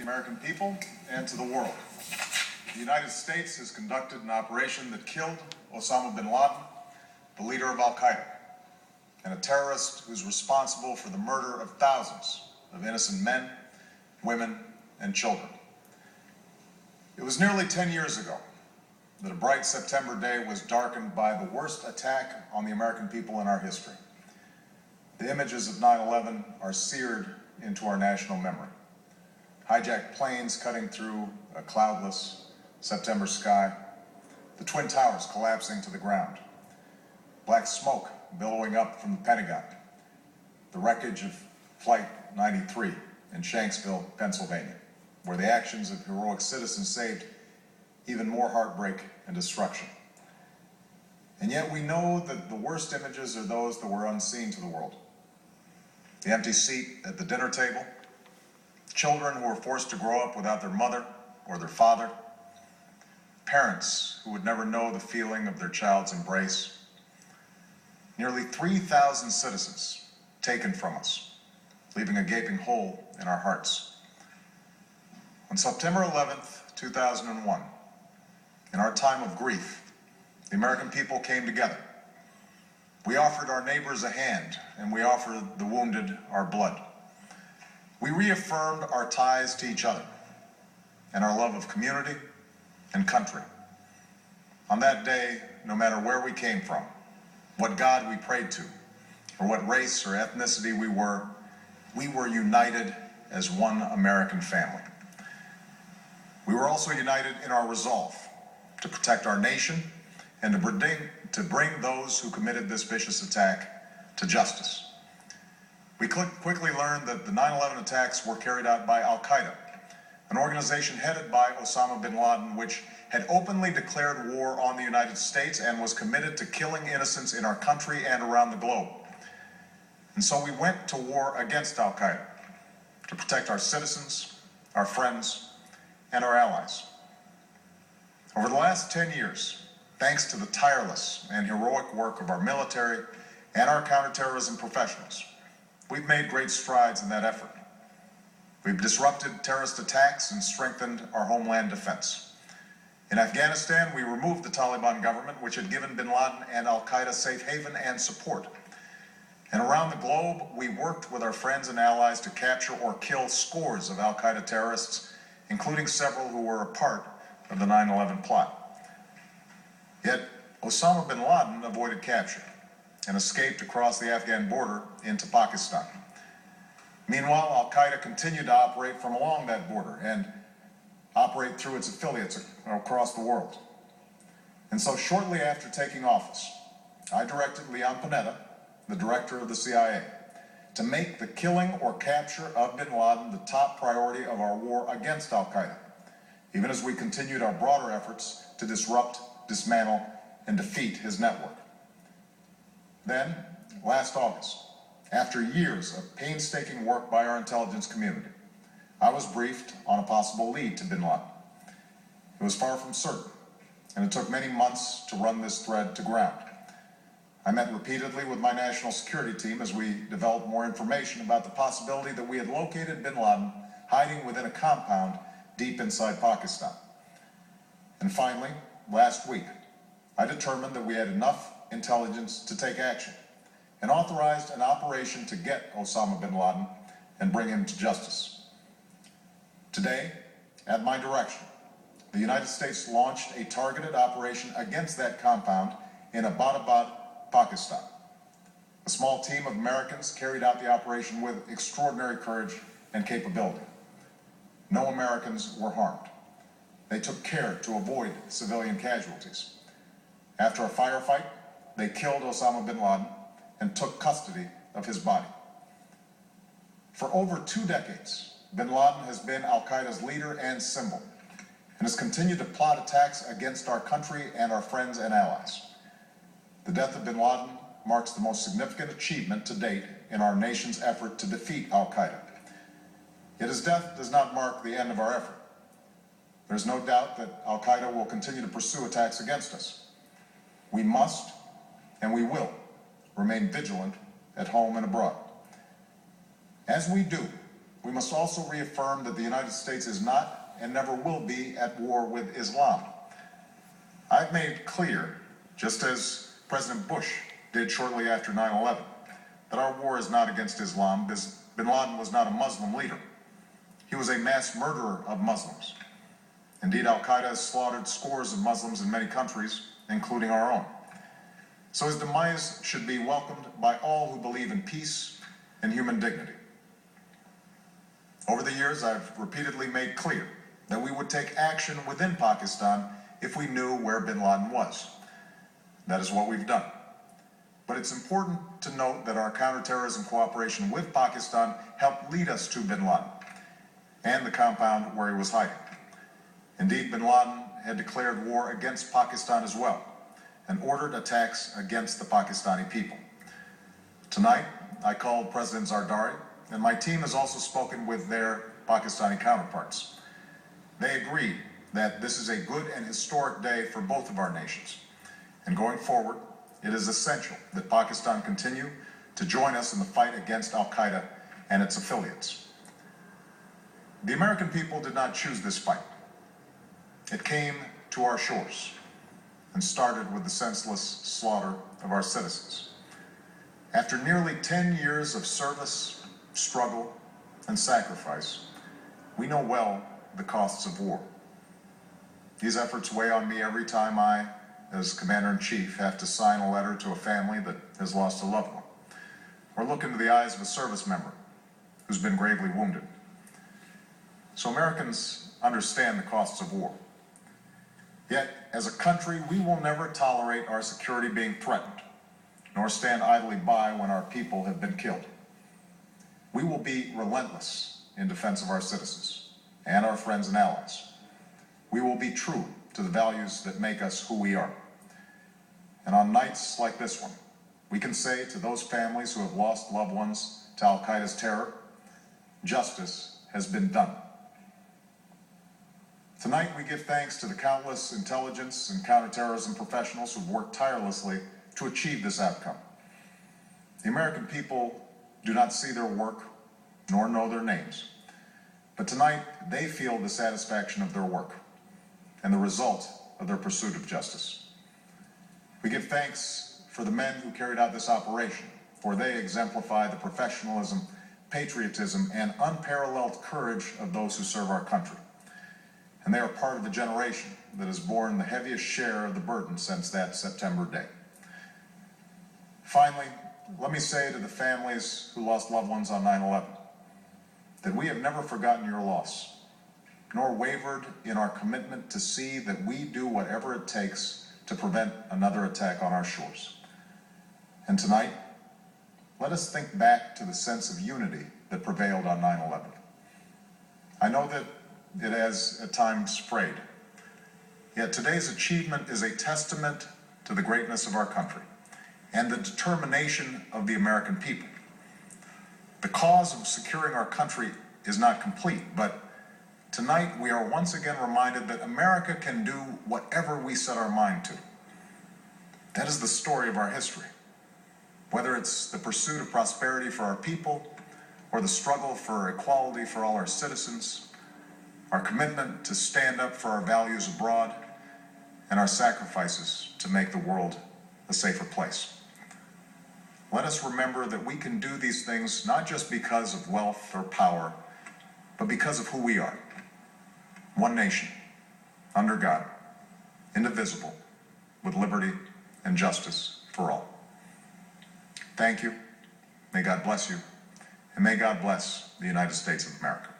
American people and to the world. The United States has conducted an operation that killed Osama bin Laden, the leader of Al-Qaeda, and a terrorist who's responsible for the murder of thousands of innocent men, women, and children. It was nearly 10 years ago that a bright September day was darkened by the worst attack on the American people in our history. The images of 9/11 are seared into our national memory. Hijacked planes cutting through a cloudless September sky, the Twin Towers collapsing to the ground, black smoke billowing up from the Pentagon, the wreckage of Flight 93 in Shanksville, Pennsylvania, where the actions of heroic citizens saved even more heartbreak and destruction. And yet we know that the worst images are those that were unseen to the world. The empty seat at the dinner table, children who were forced to grow up without their mother or their father, parents who would never know the feeling of their child's embrace, nearly 3,000 citizens taken from us, leaving a gaping hole in our hearts. On September 11th, 2001, in our time of grief, the American people came together. We offered our neighbors a hand, and we offered the wounded our blood. We reaffirmed our ties to each other and our love of community and country. On that day, no matter where we came from, what God we prayed to, or what race or ethnicity we were united as one American family. We were also united in our resolve to protect our nation and to bring those who committed this vicious attack to justice. We quickly learned that the 9/11 attacks were carried out by Al-Qaeda, an organization headed by Osama bin Laden, which had openly declared war on the United States and was committed to killing innocents in our country and around the globe. And so we went to war against Al-Qaeda to protect our citizens, our friends, and our allies. Over the last 10 years, thanks to the tireless and heroic work of our military and our counterterrorism professionals, we've made great strides in that effort. We've disrupted terrorist attacks and strengthened our homeland defense. In Afghanistan, we removed the Taliban government, which had given bin Laden and Al-Qaeda safe haven and support. And around the globe, we worked with our friends and allies to capture or kill scores of Al-Qaeda terrorists, including several who were a part of the 9/11 plot. Yet, Osama bin Laden avoided capture and escaped across the Afghan border into Pakistan. Meanwhile, Al-Qaeda continued to operate from along that border and operate through its affiliates across the world. And so shortly after taking office, I directed Leon Panetta, the director of the CIA, to make the killing or capture of bin Laden the top priority of our war against Al-Qaeda, even as we continued our broader efforts to disrupt, dismantle, and defeat his network. Then, last August, after years of painstaking work by our intelligence community, I was briefed on a possible lead to bin Laden. It was far from certain, and it took many months to run this thread to ground. I met repeatedly with my national security team as we developed more information about the possibility that we had located bin Laden hiding within a compound deep inside Pakistan. And finally, last week, I determined that we had enough intelligence to take action and authorized an operation to get Osama bin Laden and bring him to justice. Today, at my direction, the United States launched a targeted operation against that compound in Abbottabad, Pakistan. A small team of Americans carried out the operation with extraordinary courage and capability. No Americans were harmed. They took care to avoid civilian casualties. After a firefight, they killed Osama bin Laden and took custody of his body. For over 2 decades, bin Laden has been Al-Qaeda's leader and symbol, and has continued to plot attacks against our country and our friends and allies. The death of bin Laden marks the most significant achievement to date in our nation's effort to defeat Al-Qaeda. Yet his death does not mark the end of our effort. There's no doubt that Al-Qaeda will continue to pursue attacks against us. We must, and we will, remain vigilant at home and abroad. As we do, we must also reaffirm that the United States is not and never will be at war with Islam. I've made clear, just as President Bush did shortly after 9/11, that our war is not against Islam. Bin Laden was not a Muslim leader. He was a mass murderer of Muslims. Indeed, Al-Qaeda has slaughtered scores of Muslims in many countries, including our own. So his demise should be welcomed by all who believe in peace and human dignity. Over the years, I've repeatedly made clear that we would take action within Pakistan if we knew where bin Laden was. That is what we've done. But it's important to note that our counterterrorism cooperation with Pakistan helped lead us to bin Laden and the compound where he was hiding. Indeed, bin Laden had declared war against Pakistan as well and ordered attacks against the Pakistani people. Tonight, I called President Zardari, and my team has also spoken with their Pakistani counterparts. They agree that this is a good and historic day for both of our nations. And going forward, it is essential that Pakistan continue to join us in the fight against Al-Qaeda and its affiliates. The American people did not choose this fight. It came to our shores and started with the senseless slaughter of our citizens. After nearly 10 years of service, struggle, and sacrifice, we know well the costs of war. These efforts weigh on me every time I, as Commander-in-Chief, have to sign a letter to a family that has lost a loved one, or look into the eyes of a service member who's been gravely wounded. So Americans understand the costs of war. Yet, as a country, we will never tolerate our security being threatened, nor stand idly by when our people have been killed. We will be relentless in defense of our citizens and our friends and allies. We will be true to the values that make us who we are. And on nights like this one, we can say to those families who have lost loved ones to Al-Qaeda's terror, justice has been done. Tonight, we give thanks to the countless intelligence and counterterrorism professionals who've worked tirelessly to achieve this outcome. The American people do not see their work nor know their names, but tonight they feel the satisfaction of their work and the result of their pursuit of justice. We give thanks for the men who carried out this operation, for they exemplify the professionalism, patriotism, and unparalleled courage of those who serve our country. And they are part of the generation that has borne the heaviest share of the burden since that September day. Finally, let me say to the families who lost loved ones on 9/11 that we have never forgotten your loss, nor wavered in our commitment to see that we do whatever it takes to prevent another attack on our shores. And tonight, let us think back to the sense of unity that prevailed on 9/11. I know that it has at times frayed, yet today's achievement is a testament to the greatness of our country and the determination of the American people. The cause of securing our country is not complete, but tonight we are once again reminded that America can do whatever we set our mind to. That is the story of our history. Whether it's the pursuit of prosperity for our people or the struggle for equality for all our citizens, our commitment to stand up for our values abroad, and our sacrifices to make the world a safer place. Let us remember that we can do these things not just because of wealth or power, but because of who we are. One nation, under God, indivisible, with liberty and justice for all. Thank you. May God bless you, and may God bless the United States of America.